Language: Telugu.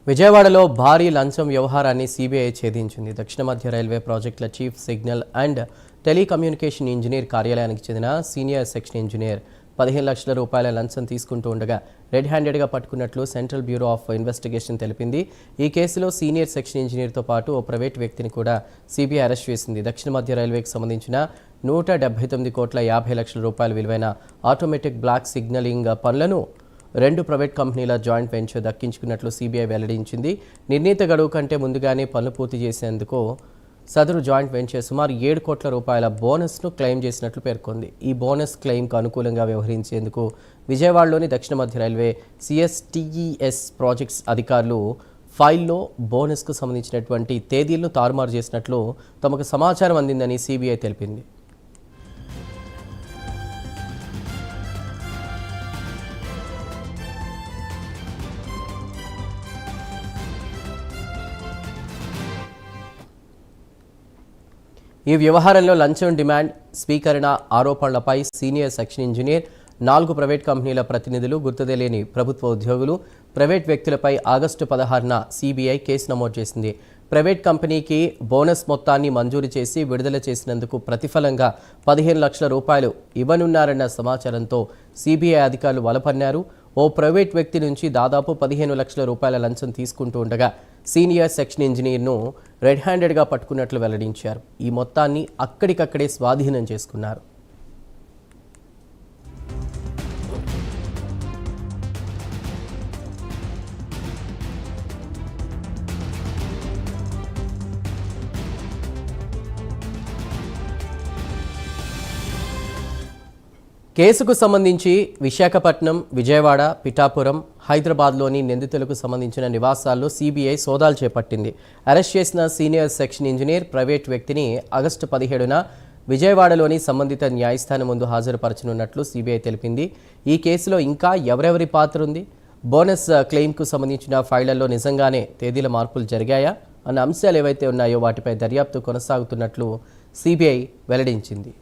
విజయవాడలో భారీ లంచం వ్యవహారాన్ని సీబీఐ ఛేదించింది. దక్షిణ మధ్య రైల్వే ప్రాజెక్టుల chief signal and telecommunication engineer కార్యాలయానికి చెందిన సీనియర్ సెక్షన్ ఇంజనీర్ 15 లక్షల రూపాయల లంచం తీసుకుంటూ ఉండగా రెడ్ హ్యాండెడ్గా పట్టుకున్నట్లు సెంట్రల్ బ్యూరో ఆఫ్ ఇన్వెస్టిగేషన్ తెలిపింది. ఈ కేసులో సీనియర్ సెక్షన్ ఇంజనీర్తో పాటు ఓ ప్రైవేట్ వ్యక్తిని కూడా సీబీఐ అరెస్ట్ చేసింది. దక్షిణ మధ్య రైల్వేకి సంబంధించిన 179 కోట్ల 50 లక్షల రూపాయల విలువైన ఆటోమేటిక్ బ్లాక్ సిగ్నలింగ్ పనులను 2 ప్రైవేట్ కంపెనీల జాయింట్ వెంచర్ దక్కించుకున్నట్లు సీబీఐ వెల్లడించింది. నిర్ణీత గడువు కంటే ముందుగానే పనులు పూర్తి చేసేందుకు సదరు జాయింట్ వెంచర్ సుమారు 7 కోట్ల రూపాయల బోనస్ను క్లెయిమ్ చేసినట్లు పేర్కొంది. ఈ బోనస్ క్లెయిమ్కు అనుకూలంగా వ్యవహరించేందుకు విజయవాడలోని దక్షిణ మధ్య రైల్వే సిఎస్టీఈఎస్ ప్రాజెక్ట్స్ అధికారులు ఫైల్లో బోనస్కు సంబంధించినటువంటి తేదీలను తారుమారు చేసినట్లు తమకు సమాచారం అందిందని సీబీఐ తెలిపింది. ఈ వ్యవహారంలో లంచం డిమాండ్ స్వీకరణ ఆరోపణలపై సీనియర్ సెక్షన్ ఇంజనీర్, 4 ప్రైవేట్ కంపెనీల ప్రతినిధులు, గుర్తుతెలియని ప్రభుత్వ ఉద్యోగులు, ప్రైవేట్ వ్యక్తులపై ఆగస్టు 16న సీబీఐ కేసు నమోదు చేసింది. ప్రైవేట్ కంపెనీకి బోనస్ మొత్తాన్ని మంజూరు చేసి విడుదల చేసినందుకు ప్రతిఫలంగా 15 లక్షల రూపాయలు ఇవ్వనున్నారన్న సమాచారంతో సీబీఐ అధికారులు వలపన్నారు. ఓ ప్రైవేట్ వ్యక్తి నుంచి దాదాపు 15 లక్షల రూపాయల లంచం తీసుకుంటూ ఉండగా సీనియర్ సెక్షన్ ఇంజనీర్ను రెడ్ హ్యాండెడ్గా పట్టుకున్నట్లు వెల్లడించారు. ఈ మొత్తాన్ని అక్కడికక్కడే స్వాధీనం చేసుకున్నారు. కేసుకు సంబంధించి విశాఖపట్నం, విజయవాడ, పిఠాపురం, హైదరాబాద్లోని నిందితులకు సంబంధించిన నివాసాల్లో సీబీఐ సోదాలు చేపట్టింది. అరెస్ట్ చేసిన సీనియర్ సెక్షన్ ఇంజనీర్ ప్రైవేట్ వ్యక్తిని ఆగస్టు 17న విజయవాడలోని సంబంధిత న్యాయస్థానం ముందు హాజరుపరచనున్నట్లు సీబీఐ తెలిపింది. ఈ కేసులో ఇంకా ఎవరెవరి పాత్ర ఉంది, బోనస్ క్లెయిమ్కు సంబంధించిన ఫైళ్లలో నిజంగానే తేదీల మార్పులు జరిగాయా అన్న అంశాలు ఏవైతే ఉన్నాయో వాటిపై దర్యాప్తు కొనసాగుతున్నట్లు సీబీఐ వెల్లడించింది.